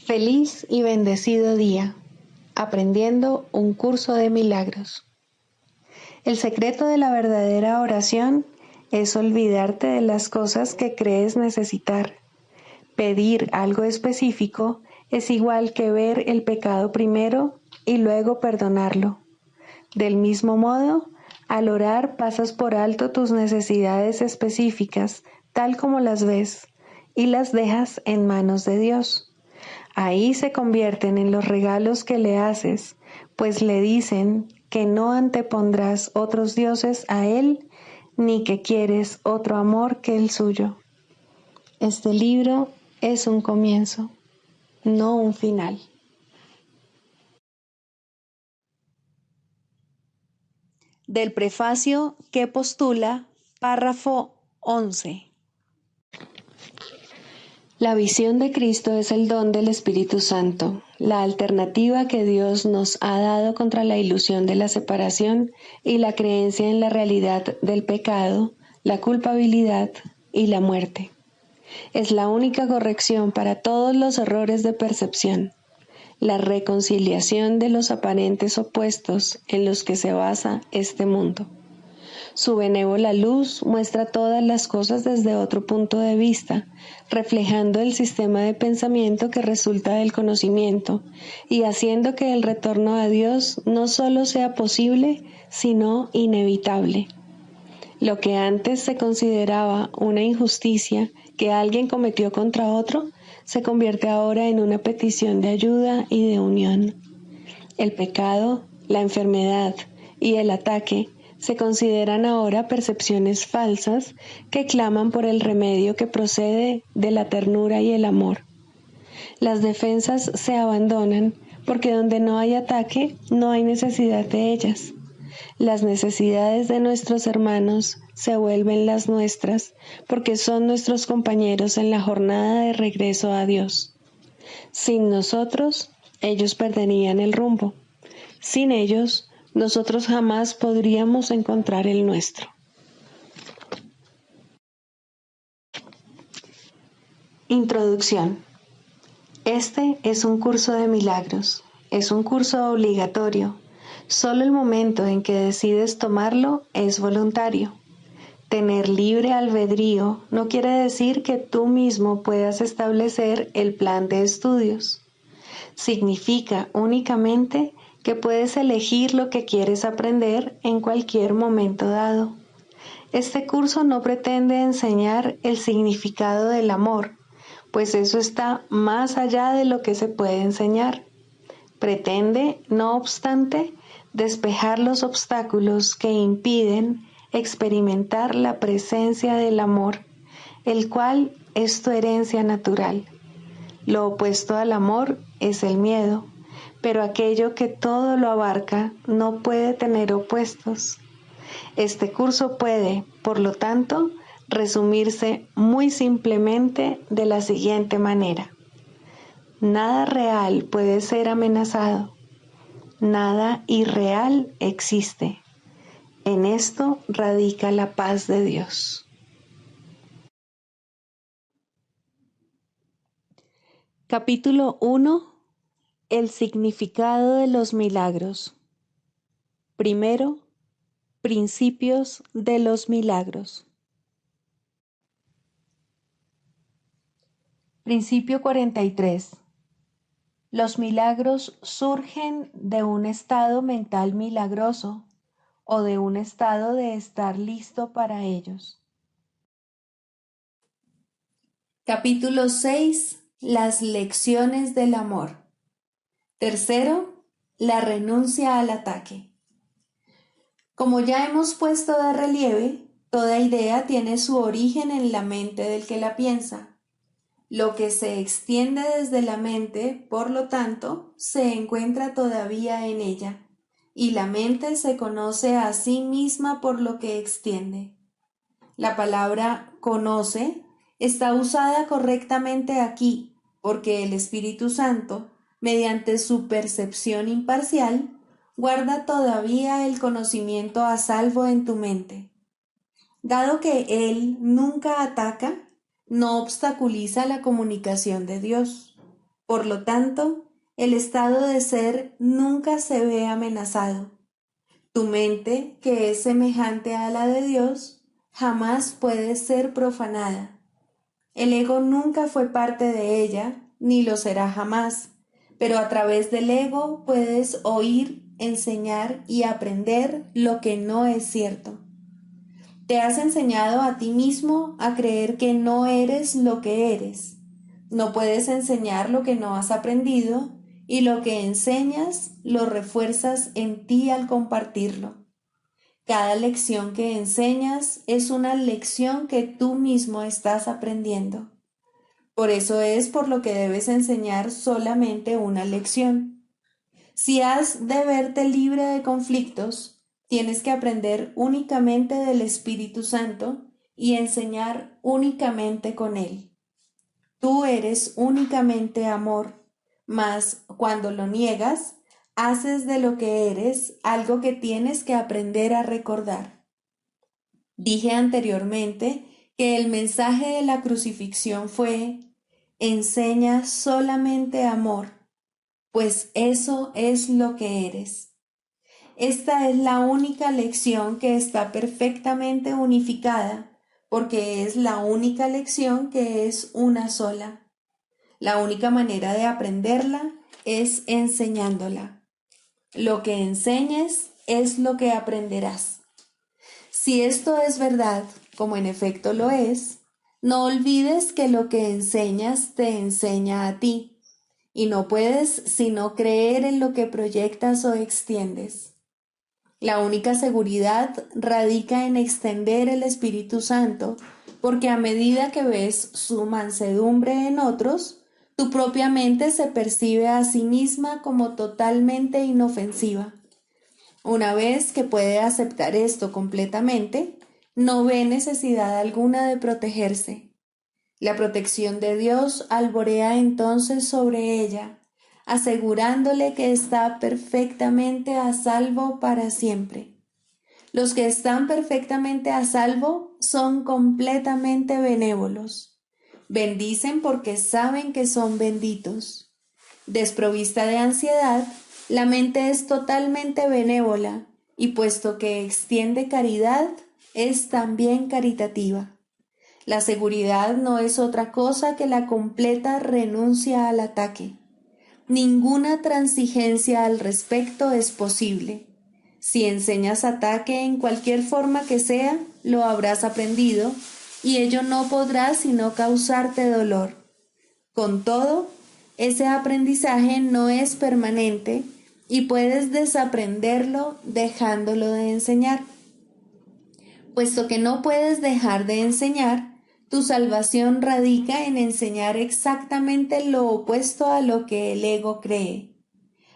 Feliz y bendecido día, aprendiendo un curso de milagros. El secreto de la verdadera oración es olvidarte de las cosas que crees necesitar. Pedir algo específico es igual que ver el pecado primero y luego perdonarlo. Del mismo modo, al orar pasas por alto tus necesidades específicas, tal como las ves, y las dejas en manos de Dios. Ahí se convierten en los regalos que le haces, pues le dicen que no antepondrás otros dioses a Él, ni que quieres otro amor que el suyo. Este libro es un comienzo, no un final. Del prefacio que postula, párrafo 11. La visión de Cristo es el don del Espíritu Santo, la alternativa que Dios nos ha dado contra la ilusión de la separación y la creencia en la realidad del pecado, la culpabilidad y la muerte. Es la única corrección para todos los errores de percepción, la reconciliación de los aparentes opuestos en los que se basa este mundo. Su benévola luz muestra todas las cosas desde otro punto de vista, reflejando el sistema de pensamiento que resulta del conocimiento y haciendo que el retorno a Dios no solo sea posible, sino inevitable. Lo que antes se consideraba una injusticia que alguien cometió contra otro, se convierte ahora en una petición de ayuda y de unión. El pecado, la enfermedad y el ataque se consideran ahora percepciones falsas que claman por el remedio que procede de la ternura y el amor. Las defensas se abandonan porque donde no hay ataque no hay necesidad de ellas. Las necesidades de nuestros hermanos se vuelven las nuestras porque son nuestros compañeros en la jornada de regreso a Dios. Sin nosotros, ellos perderían el rumbo. Sin ellos, nosotros jamás podríamos encontrar el nuestro. Introducción. Este es un curso de milagros. Es un curso obligatorio. Solo el momento en que decides tomarlo es voluntario. Tener libre albedrío no quiere decir que tú mismo puedas establecer el plan de estudios. Significa únicamente que puedes elegir lo que quieres aprender en cualquier momento dado. Este curso no pretende enseñar el significado del amor, pues eso está más allá de lo que se puede enseñar. Pretende, no obstante, despejar los obstáculos que impiden experimentar la presencia del amor, el cual es tu herencia natural. Lo opuesto al amor es el miedo, pero aquello que todo lo abarca no puede tener opuestos. Este curso puede, por lo tanto, resumirse muy simplemente de la siguiente manera. Nada real puede ser amenazado. Nada irreal existe. En esto radica la paz de Dios. Capítulo 1. El significado de los milagros. Primero, principios de los milagros. Principio 43. Los milagros surgen de un estado mental milagroso o de un estado de estar listo para ellos. Capítulo 6. Las lecciones del amor. Tercero, la renuncia al ataque. Como ya hemos puesto de relieve, toda idea tiene su origen en la mente del que la piensa. Lo que se extiende desde la mente, por lo tanto, se encuentra todavía en ella, y la mente se conoce a sí misma por lo que extiende. La palabra conoce está usada correctamente aquí, porque el Espíritu Santo, mediante su percepción imparcial, guarda todavía el conocimiento a salvo en tu mente. Dado que Él nunca ataca, no obstaculiza la comunicación de Dios. Por lo tanto, el estado de ser nunca se ve amenazado. Tu mente, que es semejante a la de Dios, jamás puede ser profanada. El ego nunca fue parte de ella, ni lo será jamás, pero a través del ego puedes oír, enseñar y aprender lo que no es cierto. Te has enseñado a ti mismo a creer que no eres lo que eres. No puedes enseñar lo que no has aprendido y lo que enseñas lo refuerzas en ti al compartirlo. Cada lección que enseñas es una lección que tú mismo estás aprendiendo. Por eso es por lo que debes enseñar solamente una lección. Si has de verte libre de conflictos, tienes que aprender únicamente del Espíritu Santo y enseñar únicamente con Él. Tú eres únicamente amor, mas cuando lo niegas, haces de lo que eres algo que tienes que aprender a recordar. Dije anteriormente que el mensaje de la crucifixión fue: enseña solamente amor, pues eso es lo que eres. Esta es la única lección que está perfectamente unificada, porque es la única lección que es una sola. La única manera de aprenderla es enseñándola. Lo que enseñes es lo que aprenderás. Si esto es verdad, como en efecto lo es, no olvides que lo que enseñas te enseña a ti, y no puedes sino creer en lo que proyectas o extiendes. La única seguridad radica en extender el Espíritu Santo, porque a medida que ves su mansedumbre en otros, tu propia mente se percibe a sí misma como totalmente inofensiva. Una vez que puede aceptar esto completamente, no ve necesidad alguna de protegerse. La protección de Dios alborea entonces sobre ella, asegurándole que está perfectamente a salvo para siempre. Los que están perfectamente a salvo son completamente benévolos. Bendicen porque saben que son benditos. Desprovista de ansiedad, la mente es totalmente benévola y puesto que extiende caridad, es también caritativa. La seguridad no es otra cosa que la completa renuncia al ataque. Ninguna transigencia al respecto es posible. Si enseñas ataque en cualquier forma que sea, lo habrás aprendido, y ello no podrá sino causarte dolor. Con todo, ese aprendizaje no es permanente y puedes desaprenderlo dejándolo de enseñar. Puesto que no puedes dejar de enseñar, tu salvación radica en enseñar exactamente lo opuesto a lo que el ego cree.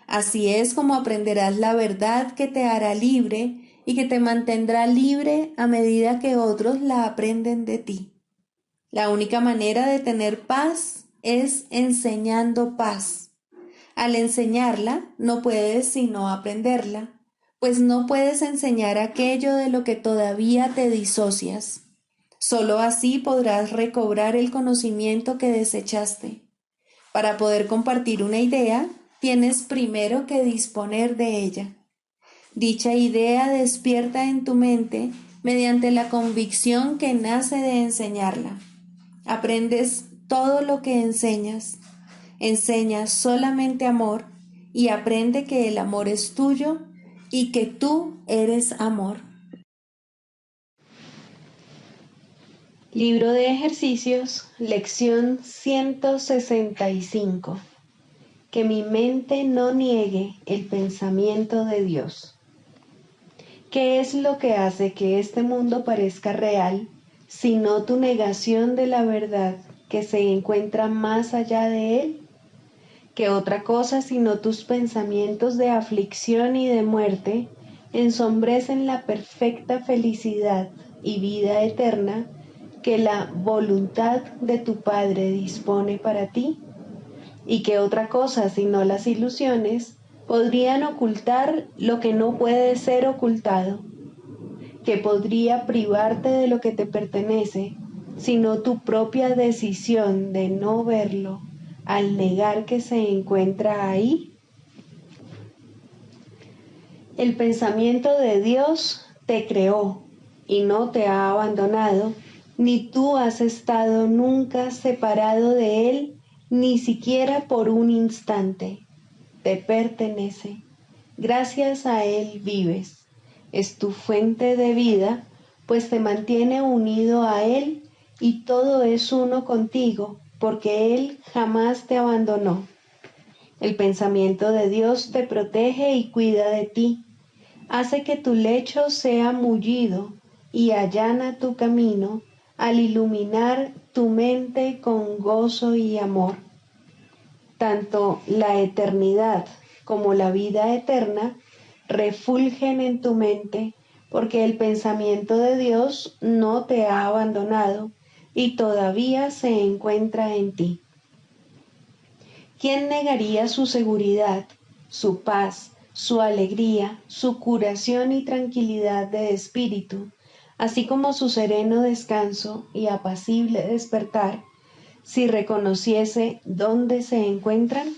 Así es como aprenderás la verdad que te hará libre y que te mantendrá libre a medida que otros la aprenden de ti. La única manera de tener paz es enseñando paz. Al enseñarla, no puedes sino aprenderla, pues no puedes enseñar aquello de lo que todavía te disocias. Solo así podrás recobrar el conocimiento que desechaste. Para poder compartir una idea, tienes primero que disponer de ella. Dicha idea despierta en tu mente mediante la convicción que nace de enseñarla. Aprendes todo lo que enseñas. Enseña solamente amor y aprende que el amor es tuyo y que tú eres amor. Libro de ejercicios, lección 165. Que mi mente no niegue el pensamiento de Dios. ¿Qué es lo que hace que este mundo parezca real, sino tu negación de la verdad que se encuentra más allá de él? ¿Qué otra cosa sino tus pensamientos de aflicción y de muerte ensombrecen la perfecta felicidad y vida eterna que la voluntad de tu Padre dispone para ti? ¿Y qué otra cosa sino las ilusiones podrían ocultar lo que no puede ser ocultado? ¿Qué podría privarte de lo que te pertenece, sino tu propia decisión de no verlo, al negar que se encuentra ahí? El pensamiento de Dios te creó y no te ha abandonado, ni tú has estado nunca separado de Él, ni siquiera por un instante. Te pertenece. Gracias a Él vives. Es tu fuente de vida, pues te mantiene unido a Él y todo es uno contigo, porque Él jamás te abandonó. El pensamiento de Dios te protege y cuida de ti. Hace que tu lecho sea mullido y allana tu camino al iluminar tu mente con gozo y amor. Tanto la eternidad como la vida eterna refulgen en tu mente, porque el pensamiento de Dios no te ha abandonado y todavía se encuentra en ti. ¿Quién negaría su seguridad, su paz, su alegría, su curación y tranquilidad de espíritu, así como su sereno descanso y apacible despertar, si reconociese dónde se encuentran?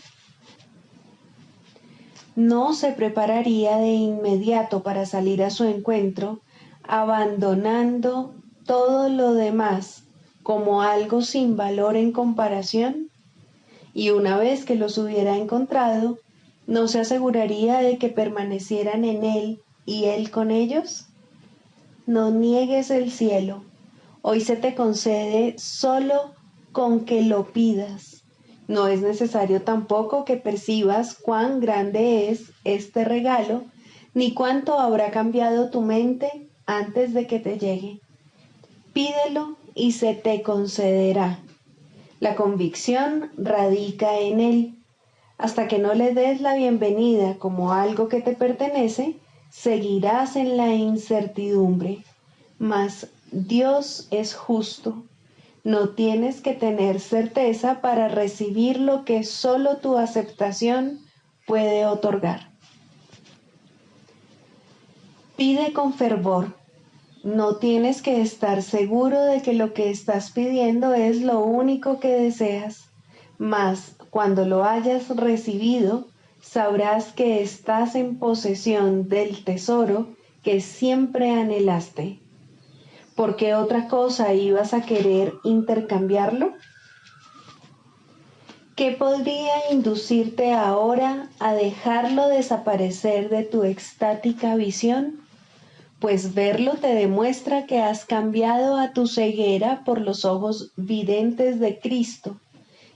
No se prepararía de inmediato para salir a su encuentro, abandonando todo lo demás como algo sin valor en comparación. Y una vez que los hubiera encontrado, ¿no se aseguraría de que permanecieran en él y él con ellos? No niegues el cielo. Hoy se te concede solo con que lo pidas. No es necesario tampoco que percibas cuán grande es este regalo, ni cuánto habrá cambiado tu mente antes de que te llegue. Pídelo y se te concederá. La convicción radica en él. Hasta que no le des la bienvenida como algo que te pertenece, seguirás en la incertidumbre. Mas Dios es justo. No tienes que tener certeza para recibir lo que solo tu aceptación puede otorgar. Pide con fervor. No tienes que estar seguro de que lo que estás pidiendo es lo único que deseas, mas cuando lo hayas recibido, sabrás que estás en posesión del tesoro que siempre anhelaste. ¿Por qué otra cosa ibas a querer intercambiarlo? ¿Qué podría inducirte ahora a dejarlo desaparecer de tu extática visión? Pues verlo te demuestra que has cambiado a tu ceguera por los ojos videntes de Cristo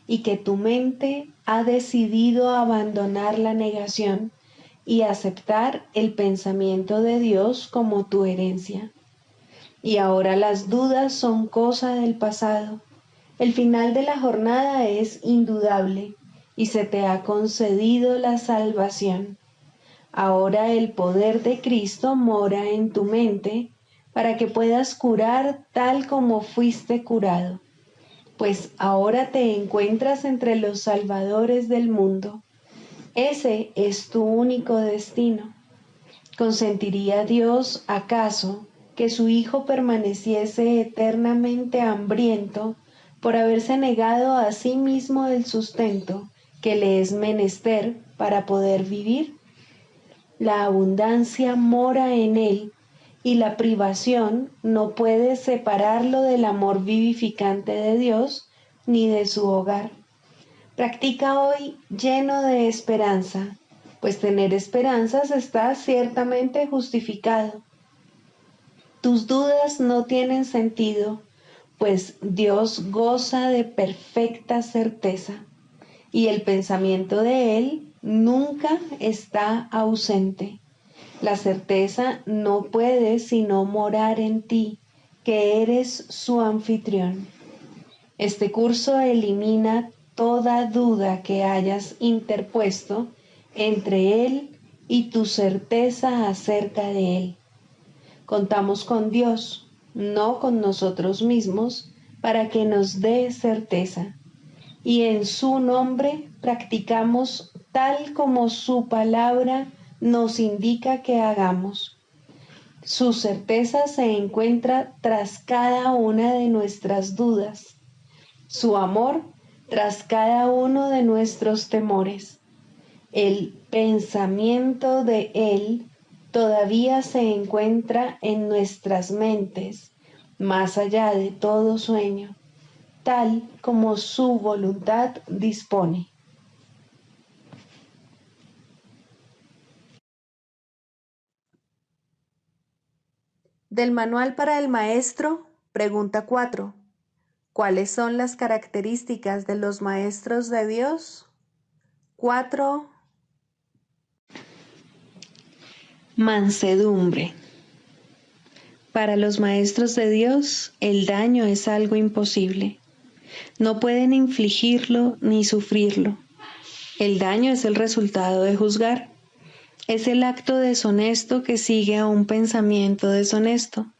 y que tu mente ha decidido abandonar la negación y aceptar el pensamiento de Dios como tu herencia. Y ahora las dudas son cosa del pasado. El final de la jornada es indudable y se te ha concedido la salvación. Ahora el poder de Cristo mora en tu mente para que puedas curar tal como fuiste curado, pues ahora te encuentras entre los salvadores del mundo. Ese es tu único destino. ¿Consentiría Dios acaso que su Hijo permaneciese eternamente hambriento por haberse negado a sí mismo el sustento que le es menester para poder vivir? La abundancia mora en él y la privación no puede separarlo del amor vivificante de Dios ni de su hogar. Practica hoy lleno de esperanza, pues tener esperanzas está ciertamente justificado. Tus dudas no tienen sentido, pues Dios goza de perfecta certeza y el pensamiento de Él nunca está ausente. La certeza no puede sino morar en ti, que eres su anfitrión. Este curso elimina toda duda que hayas interpuesto entre Él y tu certeza acerca de Él. Contamos con Dios, no con nosotros mismos, para que nos dé certeza. Y en su nombre practicamos tal como su palabra nos indica que hagamos. Su certeza se encuentra tras cada una de nuestras dudas. Su amor tras cada uno de nuestros temores. El pensamiento de Él todavía se encuentra en nuestras mentes, más allá de todo sueño, tal como su voluntad dispone. Del Manual para el Maestro, pregunta 4. ¿Cuáles son las características de los maestros de Dios? 4. Mansedumbre. Para los maestros de Dios, el daño es algo imposible. No pueden infligirlo ni sufrirlo. El daño es el resultado de juzgar. Es el acto deshonesto que sigue a un pensamiento deshonesto.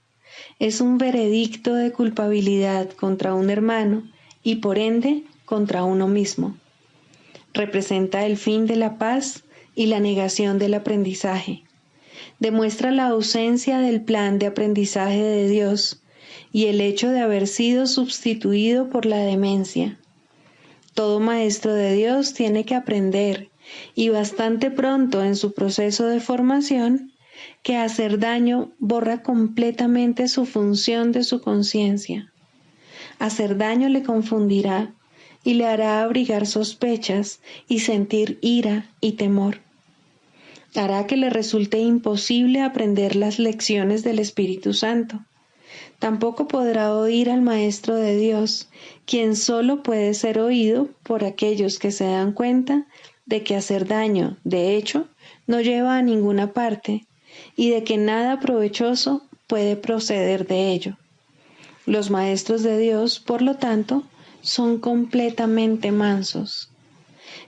Es un veredicto de culpabilidad contra un hermano y por ende contra uno mismo. Representa el fin de la paz y la negación del aprendizaje. Demuestra la ausencia del plan de aprendizaje de Dios y el hecho de haber sido sustituido por la demencia. Todo maestro de Dios tiene que aprender, y bastante pronto en su proceso de formación, que hacer daño borra completamente su función de su conciencia. Hacer daño le confundirá y le hará abrigar sospechas y sentir ira y temor. Hará que le resulte imposible aprender las lecciones del Espíritu Santo. Tampoco podrá oír al Maestro de Dios, quien solo puede ser oído por aquellos que se dan cuenta de que hacer daño, de hecho, no lleva a ninguna parte y de que nada provechoso puede proceder de ello. Los maestros de Dios, por lo tanto, son completamente mansos.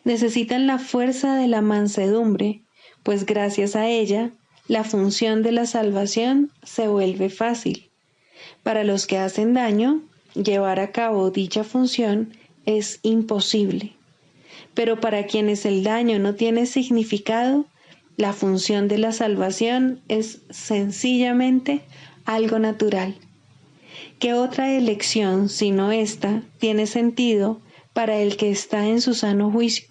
Necesitan la fuerza de la mansedumbre, pues gracias a ella, la función de la salvación se vuelve fácil. Para los que hacen daño, llevar a cabo dicha función es imposible. Pero para quienes el daño no tiene significado, la función de la salvación es sencillamente algo natural. ¿Qué otra elección, sino esta, tiene sentido para el que está en su sano juicio?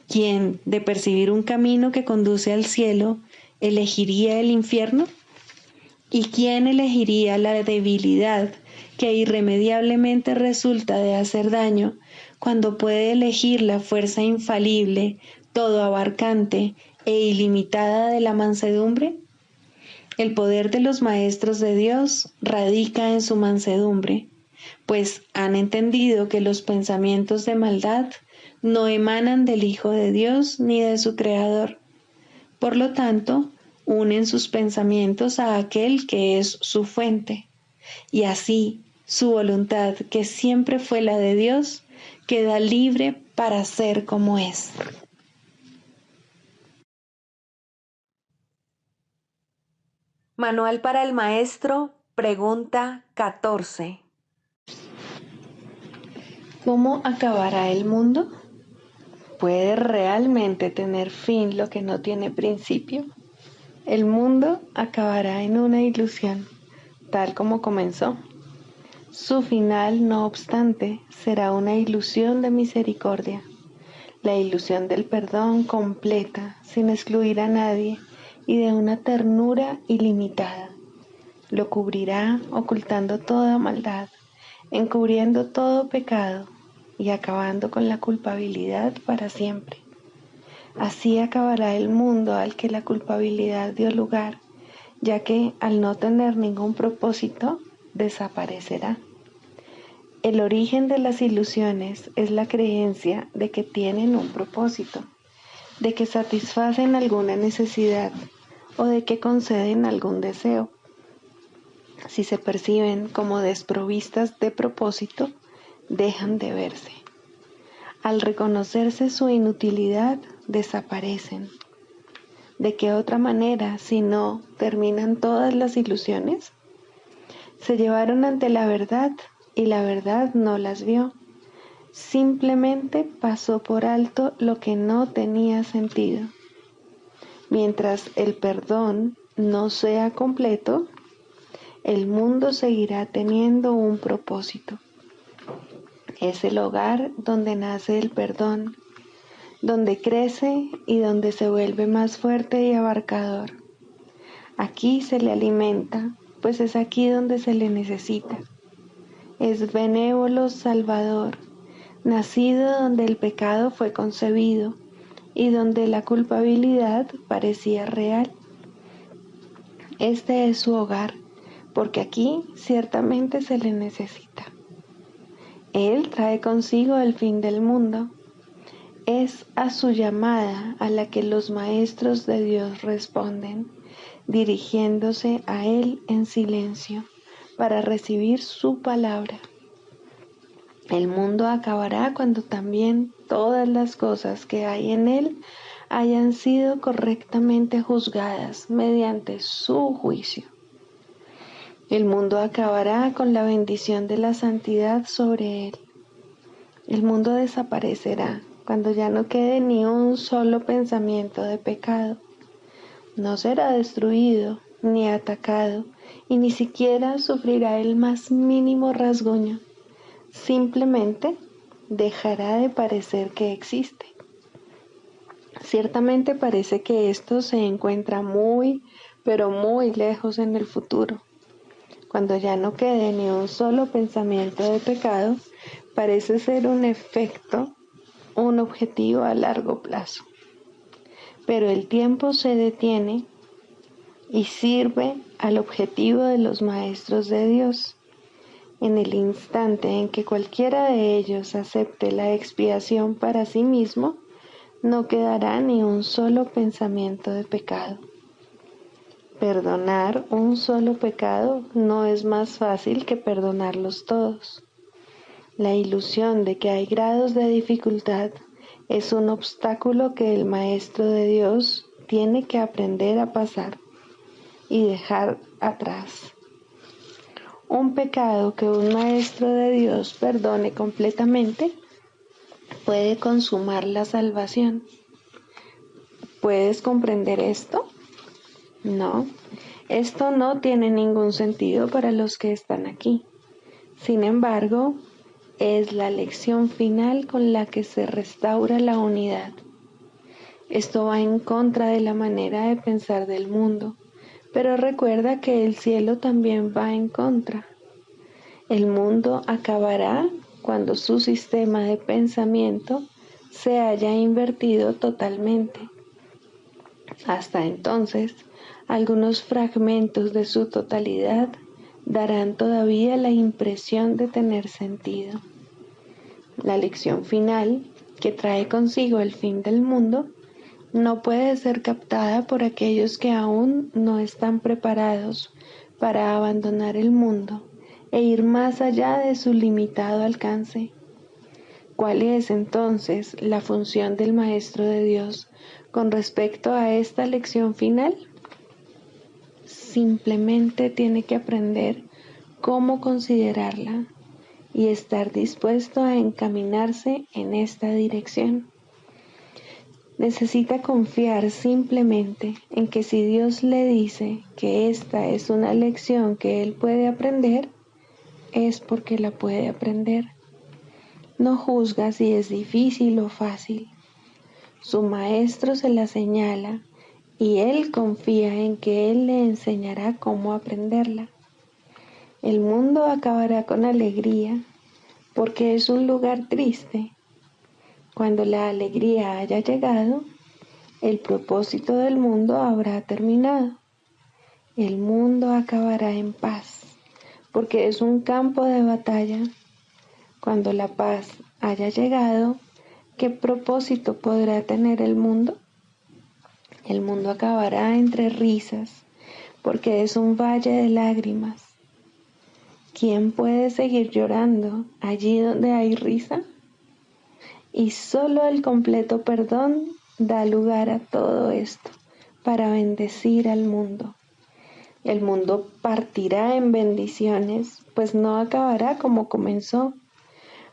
¿Quién, de percibir un camino que conduce al cielo, elegiría el infierno? ¿Y quién elegiría la debilidad que irremediablemente resulta de hacer daño cuando puede elegir la fuerza infalible, todo abarcante e ilimitada de la mansedumbre? El poder de los maestros de Dios radica en su mansedumbre, pues han entendido que los pensamientos de maldad no emanan del Hijo de Dios ni de su Creador. Por lo tanto, unen sus pensamientos a aquel que es su fuente, y así su voluntad, que siempre fue la de Dios, queda libre para ser como es. Manual para el Maestro, pregunta 14. ¿Cómo acabará el mundo? ¿Puede realmente tener fin lo que no tiene principio? El mundo acabará en una ilusión, tal como comenzó. Su final, no obstante, será una ilusión de misericordia, la ilusión del perdón completa, sin excluir a nadie, y de una ternura ilimitada. Lo cubrirá ocultando toda maldad, encubriendo todo pecado y acabando con la culpabilidad para siempre. Así acabará el mundo al que la culpabilidad dio lugar, ya que al no tener ningún propósito, desaparecerá. El origen de las ilusiones es la creencia de que tienen un propósito, de que satisfacen alguna necesidad o de que conceden algún deseo. Si se perciben como desprovistas de propósito, dejan de verse. Al reconocerse su inutilidad, desaparecen. ¿De qué otra manera, si no, terminan todas las ilusiones? Se llevaron ante la verdad y la verdad no las vio. Simplemente pasó por alto lo que no tenía sentido. Mientras el perdón no sea completo, el mundo seguirá teniendo un propósito. Es el hogar donde nace el perdón, donde crece y donde se vuelve más fuerte y abarcador. Aquí se le alimenta, pues es aquí donde se le necesita. Es benévolo Salvador, nacido donde el pecado fue concebido y donde la culpabilidad parecía real. Este es su hogar, porque aquí ciertamente se le necesita. Él trae consigo el fin del mundo. Es a su llamada a la que los maestros de Dios responden, dirigiéndose a Él en silencio para recibir su palabra. El mundo acabará cuando también todas las cosas que hay en él hayan sido correctamente juzgadas mediante su juicio. El mundo acabará con la bendición de la santidad sobre él. El mundo desaparecerá cuando ya no quede ni un solo pensamiento de pecado. No será destruido ni atacado y ni siquiera sufrirá el más mínimo rasguño. Simplemente dejará de parecer que existe. Ciertamente parece que esto se encuentra muy, pero muy lejos en el futuro. Cuando ya no quede ni un solo pensamiento de pecado, parece ser un efecto, un objetivo a largo plazo. Pero el tiempo se detiene y sirve al objetivo de los maestros de Dios. En el instante en que cualquiera de ellos acepte la expiación para sí mismo, no quedará ni un solo pensamiento de pecado. Perdonar un solo pecado no es más fácil que perdonarlos todos. La ilusión de que hay grados de dificultad es un obstáculo que el Maestro de Dios tiene que aprender a pasar y dejar atrás. Un pecado que un Maestro de Dios perdone completamente puede consumar la salvación. ¿Puedes comprender esto? No, esto no tiene ningún sentido para los que están aquí. Sin embargo, es la lección final con la que se restaura la unidad. Esto va en contra de la manera de pensar del mundo, pero recuerda que el cielo también va en contra. El mundo acabará cuando su sistema de pensamiento se haya invertido totalmente. Hasta entonces, algunos fragmentos de su totalidad darán todavía la impresión de tener sentido. La lección final, que trae consigo el fin del mundo, no puede ser captada por aquellos que aún no están preparados para abandonar el mundo e ir más allá de su limitado alcance. ¿Cuál es entonces la función del Maestro de Dios con respecto a esta lección final? Simplemente tiene que aprender cómo considerarla y estar dispuesto a encaminarse en esta dirección. Necesita confiar simplemente en que si Dios le dice que esta es una lección que él puede aprender, es porque la puede aprender. No juzga si es difícil o fácil. Su maestro se la señala y él confía en que él le enseñará cómo aprenderla. El mundo acabará con alegría porque es un lugar triste. Cuando la alegría haya llegado, el propósito del mundo habrá terminado. El mundo acabará en paz porque es un campo de batalla. Cuando la paz haya llegado, ¿qué propósito podrá tener el mundo? El mundo acabará entre risas, porque es un valle de lágrimas. ¿Quién puede seguir llorando allí donde hay risa? Y solo el completo perdón da lugar a todo esto para bendecir al mundo. El mundo partirá en bendiciones, pues no acabará como comenzó.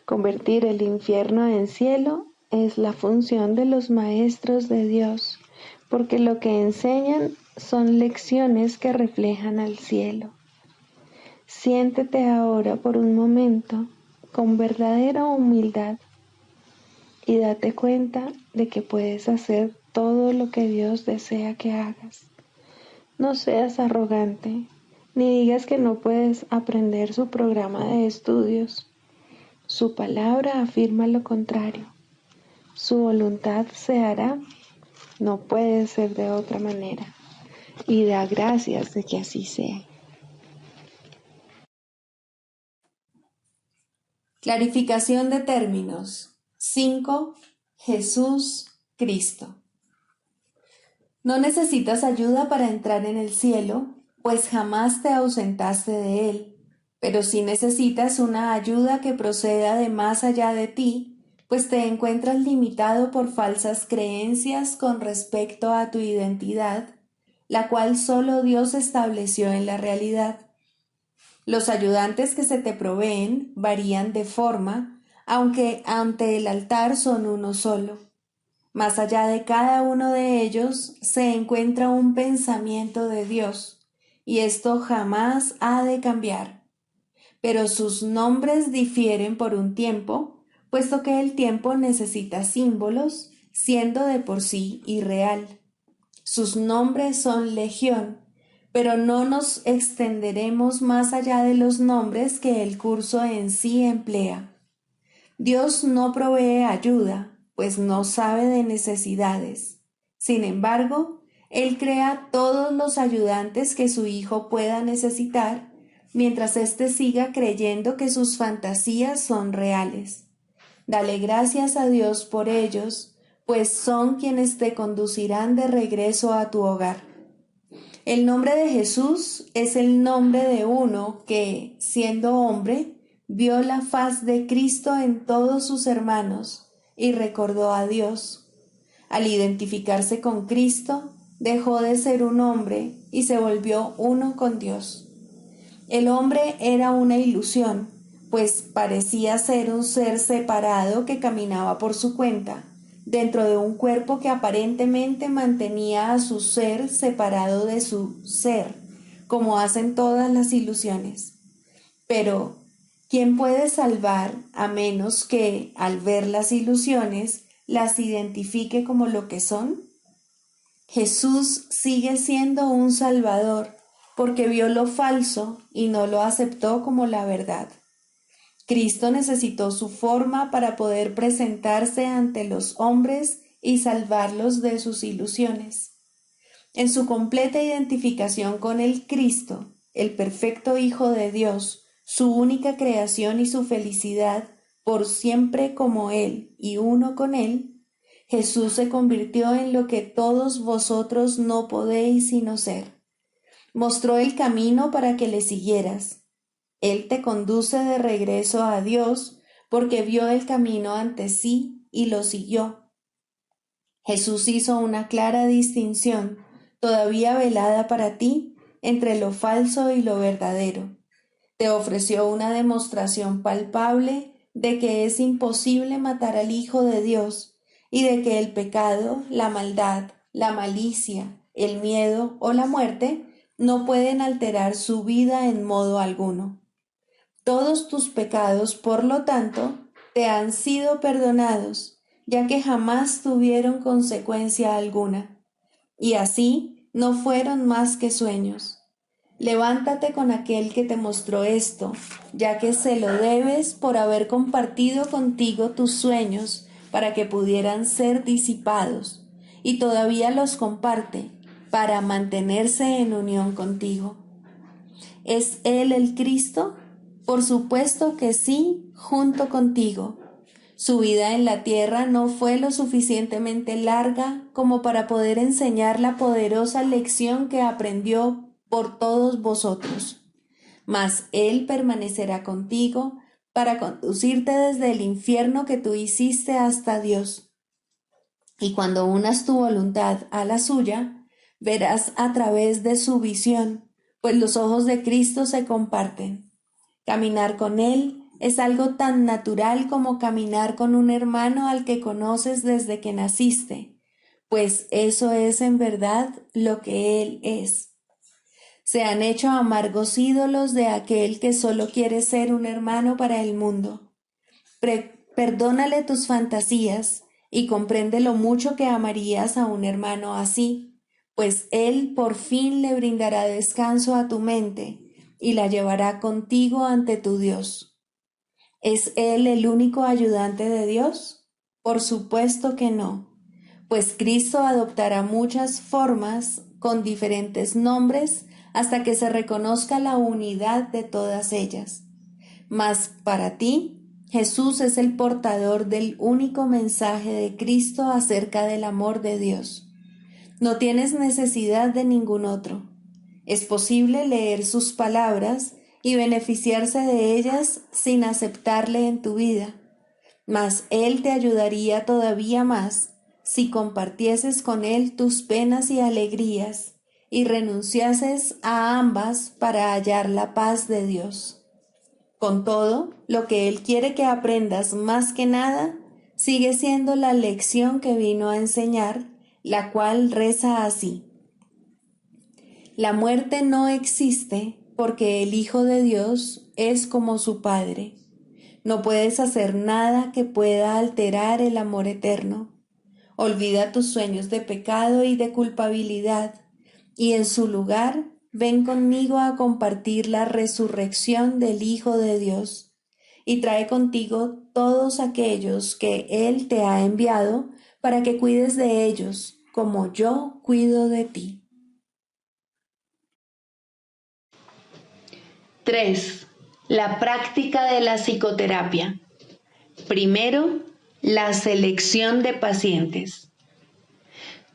Convertir el infierno en cielo es la función de los maestros de Dios, porque lo que enseñan son lecciones que reflejan al cielo. Siéntete ahora por un momento con verdadera humildad y date cuenta de que puedes hacer todo lo que Dios desea que hagas. No seas arrogante, ni digas que no puedes aprender su programa de estudios. Su palabra afirma lo contrario. Su voluntad se hará, no puede ser de otra manera. Y da gracias de que así sea. Clarificación de términos. 5. Jesús, Cristo. No necesitas ayuda para entrar en el cielo, pues jamás te ausentaste de él, pero sí necesitas una ayuda que proceda de más allá de ti, pues te encuentras limitado por falsas creencias con respecto a tu identidad, la cual solo Dios estableció en la realidad. Los ayudantes que se te proveen varían de forma, aunque ante el altar son uno solo. Más allá de cada uno de ellos se encuentra un pensamiento de Dios, y esto jamás ha de cambiar. Pero sus nombres difieren por un tiempo, puesto que el tiempo necesita símbolos, siendo de por sí irreal. Sus nombres son legión, pero no nos extenderemos más allá de los nombres que el curso en sí emplea. Dios no provee ayuda, pues no sabe de necesidades. Sin embargo, Él crea todos los ayudantes que su Hijo pueda necesitar, mientras éste siga creyendo que sus fantasías son reales. Dale gracias a Dios por ellos, pues son quienes te conducirán de regreso a tu hogar. El nombre de Jesús es el nombre de uno que, siendo hombre, vio la faz de Cristo en todos sus hermanos y recordó a Dios. Al identificarse con Cristo, dejó de ser un hombre y se volvió uno con Dios. El hombre era una ilusión, pues parecía ser un ser separado que caminaba por su cuenta, dentro de un cuerpo que aparentemente mantenía a su ser separado de su ser, como hacen todas las ilusiones. Pero, ¿quién puede salvar a menos que, al ver las ilusiones, las identifique como lo que son? Jesús sigue siendo un Salvador, porque vio lo falso y no lo aceptó como la verdad. Cristo necesitó su forma para poder presentarse ante los hombres y salvarlos de sus ilusiones. En su completa identificación con el Cristo, el perfecto Hijo de Dios, su única creación y su felicidad, por siempre como Él y uno con Él, Jesús se convirtió en lo que todos vosotros no podéis sino ser. Mostró el camino para que le siguieras. Él te conduce de regreso a Dios porque vio el camino ante sí y lo siguió. Jesús hizo una clara distinción, todavía velada para ti, entre lo falso y lo verdadero. Te ofreció una demostración palpable de que es imposible matar al Hijo de Dios y de que el pecado, la maldad, la malicia, el miedo o la muerte no pueden alterar su vida en modo alguno. Todos tus pecados, por lo tanto, te han sido perdonados, ya que jamás tuvieron consecuencia alguna, y así no fueron más que sueños. Levántate con aquel que te mostró esto, ya que se lo debes por haber compartido contigo tus sueños para que pudieran ser disipados, y todavía los comparte para mantenerse en unión contigo. ¿Es Él el Cristo? Por supuesto que sí, junto contigo. Su vida en la tierra no fue lo suficientemente larga como para poder enseñar la poderosa lección que aprendió por todos vosotros. Mas Él permanecerá contigo para conducirte desde el infierno que tú hiciste hasta Dios. Y cuando unas tu voluntad a la suya, verás a través de su visión, pues los ojos de Cristo se comparten. Caminar con Él es algo tan natural como caminar con un hermano al que conoces desde que naciste, pues eso es en verdad lo que Él es. Se han hecho amargos ídolos de aquel que solo quiere ser un hermano para el mundo. Perdónale tus fantasías y comprende lo mucho que amarías a un hermano así, pues él por fin le brindará descanso a tu mente y la llevará contigo ante tu Dios. ¿Es él el único ayudante de Dios? Por supuesto que no, pues Cristo adoptará muchas formas con diferentes nombres hasta que se reconozca la unidad de todas ellas. Mas para ti, Jesús es el portador del único mensaje de Cristo acerca del amor de Dios. No tienes necesidad de ningún otro. Es posible leer sus palabras y beneficiarse de ellas sin aceptarle en tu vida, mas Él te ayudaría todavía más si compartieses con Él tus penas y alegrías y renunciases a ambas para hallar la paz de Dios. Con todo, lo que Él quiere que aprendas más que nada sigue siendo la lección que vino a enseñar, la cual reza así: la muerte no existe porque el Hijo de Dios es como su Padre. No puedes hacer nada que pueda alterar el amor eterno. Olvida tus sueños de pecado y de culpabilidad, y en su lugar ven conmigo a compartir la resurrección del Hijo de Dios, y trae contigo todos aquellos que Él te ha enviado para que cuides de ellos, como yo cuido de ti. 3. La práctica de la psicoterapia. Primero, la selección de pacientes.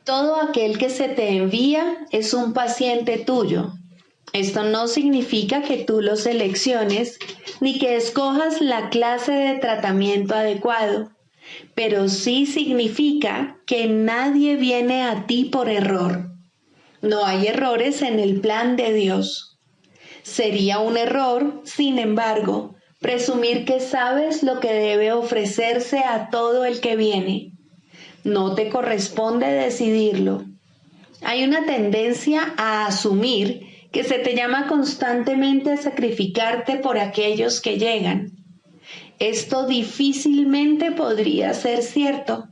Todo aquel que se te envía es un paciente tuyo. Esto no significa que tú lo selecciones ni que escojas la clase de tratamiento adecuado, pero sí significa que nadie viene a ti por error. No hay errores en el plan de Dios. Sería un error, sin embargo, presumir que sabes lo que debe ofrecerse a todo el que viene. No te corresponde decidirlo. Hay una tendencia a asumir que se te llama constantemente a sacrificarte por aquellos que llegan. Esto difícilmente podría ser cierto.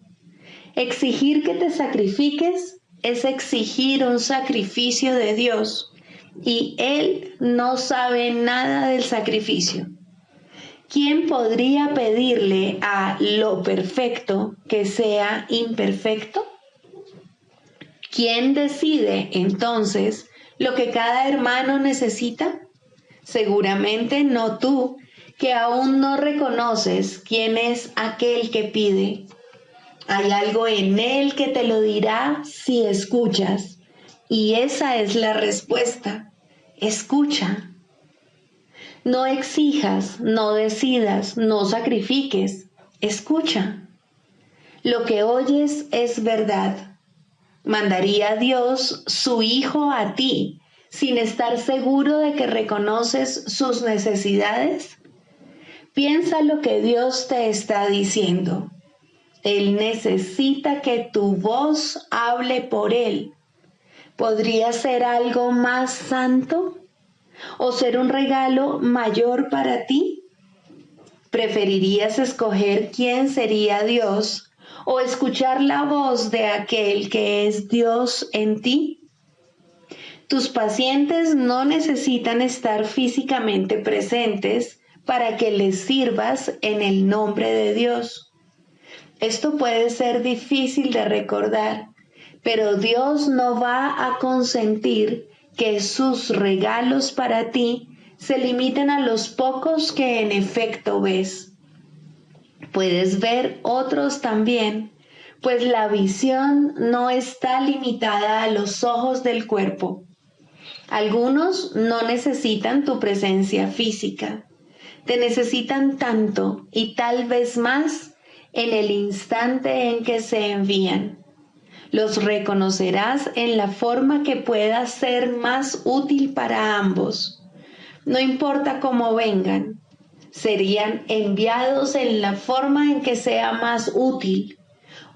Exigir que te sacrifiques es exigir un sacrificio de Dios, y Él no sabe nada del sacrificio. ¿Quién podría pedirle a lo perfecto que sea imperfecto? ¿Quién decide entonces lo que cada hermano necesita? Seguramente no tú, que aún no reconoces quién es aquel que pide. Hay algo en él que te lo dirá si escuchas, y esa es la respuesta. Escucha. No exijas, no decidas, no sacrifiques. Escucha. Lo que oyes es verdad. ¿Mandaría Dios su Hijo a ti sin estar seguro de que reconoces sus necesidades? Piensa lo que Dios te está diciendo. Él necesita que tu voz hable por Él. ¿Podría ser algo más santo? ¿O ser un regalo mayor para ti? ¿Preferirías escoger quién sería Dios o escuchar la voz de aquel que es Dios en ti? Tus pacientes no necesitan estar físicamente presentes para que les sirvas en el nombre de Dios. Esto puede ser difícil de recordar, pero Dios no va a consentir que sus regalos para ti se limiten a los pocos que en efecto ves. Puedes ver otros también, pues la visión no está limitada a los ojos del cuerpo. Algunos no necesitan tu presencia física. Te necesitan tanto y tal vez más en el instante en que se envían. Los reconocerás en la forma que pueda ser más útil para ambos. No importa cómo vengan, serían enviados en la forma en que sea más útil.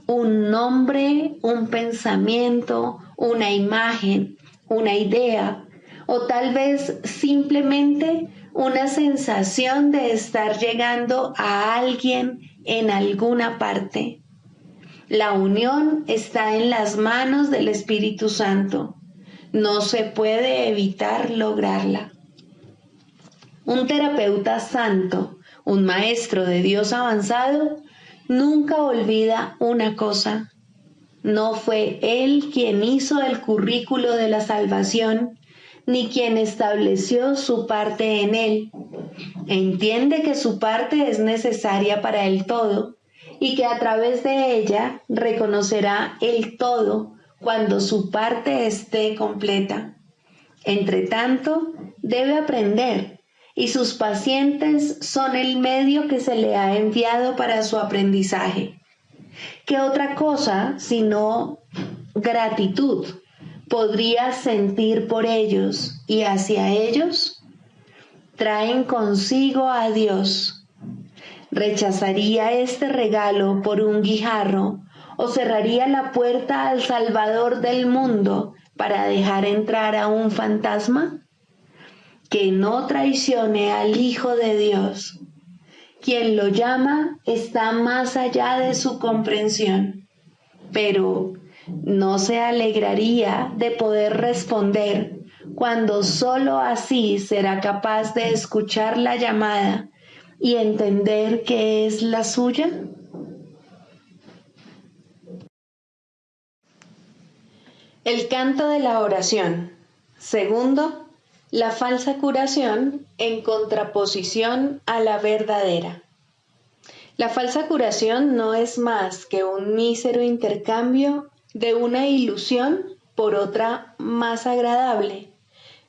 Un nombre, un pensamiento, una imagen, una idea, o tal vez simplemente una sensación de estar llegando a alguien en alguna parte. La unión está en las manos del Espíritu Santo. No se puede evitar lograrla. Un terapeuta santo, un maestro de Dios avanzado, nunca olvida una cosa. No fue él quien hizo el currículo de la salvación, ni quien estableció su parte en él. Entiende que su parte es necesaria para el todo y que a través de ella reconocerá el todo cuando su parte esté completa. Entre tanto, debe aprender, y sus pacientes son el medio que se le ha enviado para su aprendizaje. ¿Qué otra cosa sino gratitud podría sentir por ellos y hacia ellos? Traen consigo a Dios. ¿Rechazaría este regalo por un guijarro o cerraría la puerta al Salvador del mundo para dejar entrar a un fantasma? Que no traicione al Hijo de Dios. Quien lo llama está más allá de su comprensión, pero no se alegraría de poder responder cuando sólo así será capaz de escuchar la llamada y entender que es la suya. El canto de la oración. Segundo, la falsa curación en contraposición a la verdadera. La falsa curación no es más que un mísero intercambio de una ilusión por otra más agradable,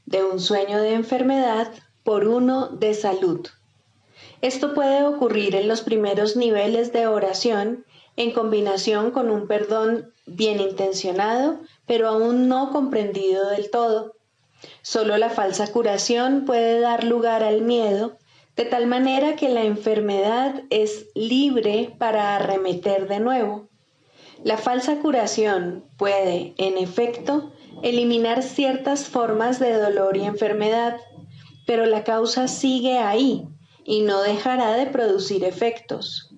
de un sueño de enfermedad por uno de salud. Esto puede ocurrir en los primeros niveles de oración en combinación con un perdón bien intencionado, pero aún no comprendido del todo. Solo la falsa curación puede dar lugar al miedo, de tal manera que la enfermedad es libre para arremeter de nuevo. La falsa curación puede, en efecto, eliminar ciertas formas de dolor y enfermedad, pero la causa sigue ahí y no dejará de producir efectos.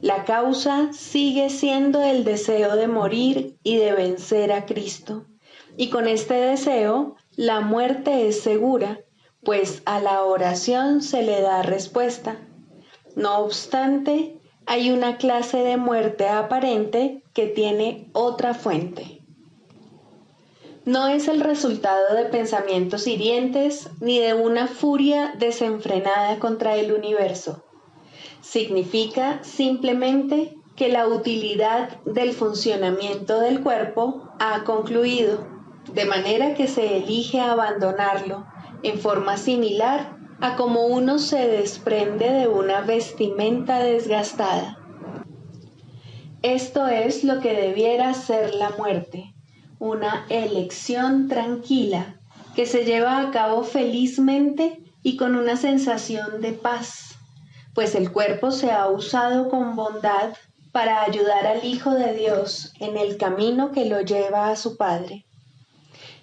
La causa sigue siendo el deseo de morir y de vencer a Cristo. Y con este deseo, la muerte es segura, pues a la oración se le da respuesta. No obstante, hay una clase de muerte aparente que tiene otra fuente. No es el resultado de pensamientos hirientes ni de una furia desenfrenada contra el universo. Significa simplemente que la utilidad del funcionamiento del cuerpo ha concluido, de manera que se elige abandonarlo en forma similar a como uno se desprende de una vestimenta desgastada. Esto es lo que debiera ser la muerte, una elección tranquila que se lleva a cabo felizmente y con una sensación de paz, pues el cuerpo se ha usado con bondad para ayudar al Hijo de Dios en el camino que lo lleva a su Padre.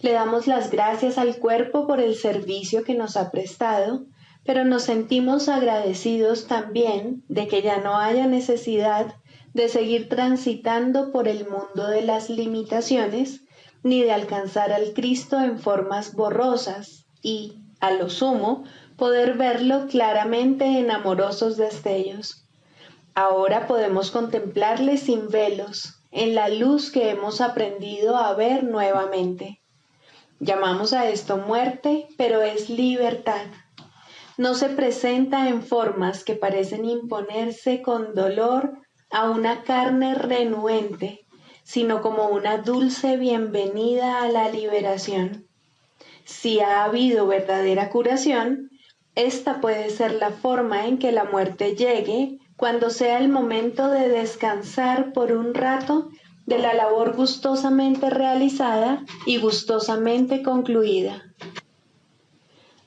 Le damos las gracias al cuerpo por el servicio que nos ha prestado, pero nos sentimos agradecidos también de que ya no haya necesidad de seguir transitando por el mundo de las limitaciones, ni de alcanzar al Cristo en formas borrosas y, a lo sumo, poder verlo claramente en amorosos destellos. Ahora podemos contemplarle sin velos, en la luz que hemos aprendido a ver nuevamente. Llamamos a esto muerte, pero es libertad. No se presenta en formas que parecen imponerse con dolor a una carne renuente, sino como una dulce bienvenida a la liberación. Si ha habido verdadera curación, esta puede ser la forma en que la muerte llegue cuando sea el momento de descansar por un rato de la labor gustosamente realizada y gustosamente concluida.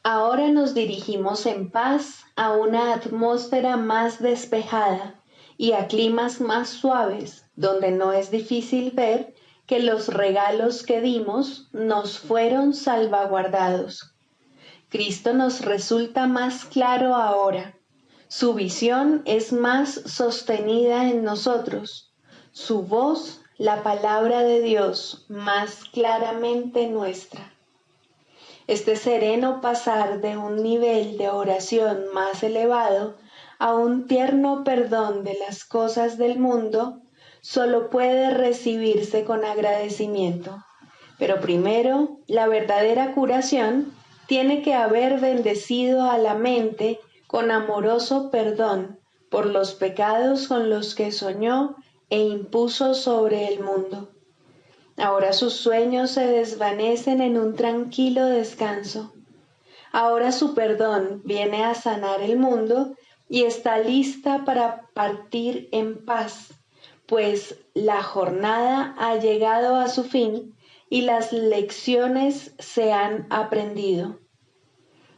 Ahora nos dirigimos en paz a una atmósfera más despejada y a climas más suaves, donde no es difícil ver que los regalos que dimos nos fueron salvaguardados. Cristo nos resulta más claro ahora. Su visión es más sostenida en nosotros. Su voz, la palabra de Dios, más claramente nuestra. Este sereno pasar de un nivel de oración más elevado a un tierno perdón de las cosas del mundo solo puede recibirse con agradecimiento. Pero primero, la verdadera curación tiene que haber bendecido a la mente con amoroso perdón por los pecados con los que soñó e impuso sobre el mundo. Ahora sus sueños se desvanecen en un tranquilo descanso. Ahora su perdón viene a sanar el mundo y está lista para partir en paz, pues la jornada ha llegado a su fin y las lecciones se han aprendido.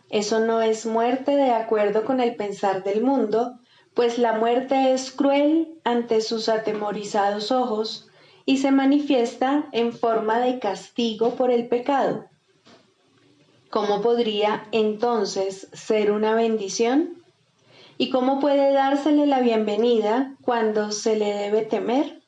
Eso no es muerte de acuerdo con el pensar del mundo, pues la muerte es cruel ante sus atemorizados ojos y se manifiesta en forma de castigo por el pecado. ¿Cómo podría entonces ser una bendición? ¿Y cómo puede dársele la bienvenida cuando se le debe temer?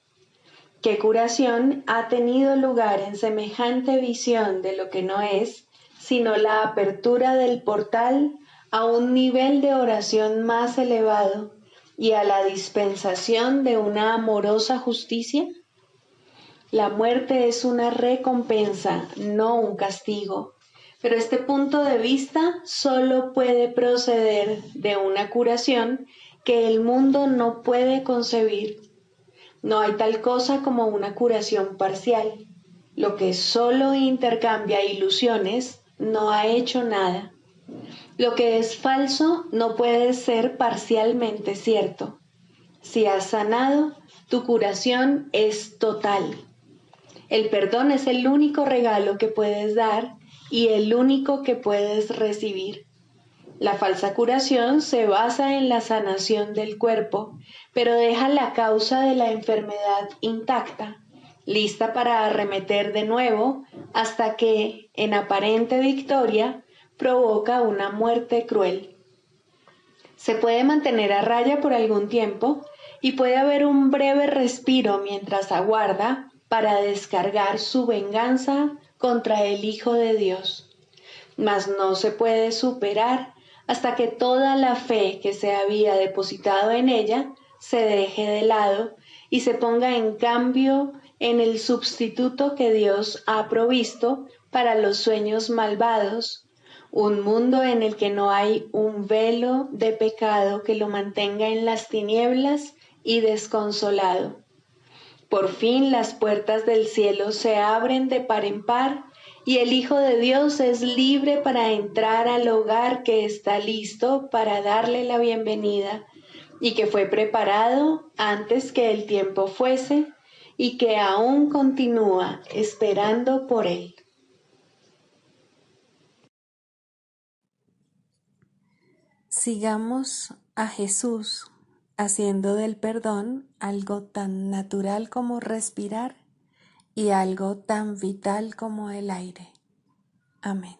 ¿Qué curación ha tenido lugar en semejante visión de lo que no es, sino la apertura del portal a un nivel de oración más elevado y a la dispensación de una amorosa justicia? La muerte es una recompensa, no un castigo, pero este punto de vista solo puede proceder de una curación que el mundo no puede concebir. No hay tal cosa como una curación parcial. Lo que solo intercambia ilusiones no ha hecho nada. Lo que es falso no puede ser parcialmente cierto. Si has sanado, tu curación es total. El perdón es el único regalo que puedes dar y el único que puedes recibir. La falsa curación se basa en la sanación del cuerpo, pero deja la causa de la enfermedad intacta, lista para arremeter de nuevo hasta que, en aparente victoria, provoca una muerte cruel. Se puede mantener a raya por algún tiempo y puede haber un breve respiro mientras aguarda para descargar su venganza contra el Hijo de Dios. Mas no se puede superar hasta que toda la fe que se había depositado en ella se deje de lado y se ponga en cambio en el sustituto que Dios ha provisto para los sueños malvados, un mundo en el que no hay un velo de pecado que lo mantenga en las tinieblas y desconsolado. Por fin las puertas del cielo se abren de par en par y el Hijo de Dios es libre para entrar al hogar que está listo para darle la bienvenida y que fue preparado antes que el tiempo fuese y que aún continúa esperando por él. Sigamos a Jesús haciendo del perdón algo tan natural como respirar y algo tan vital como el aire. Amén.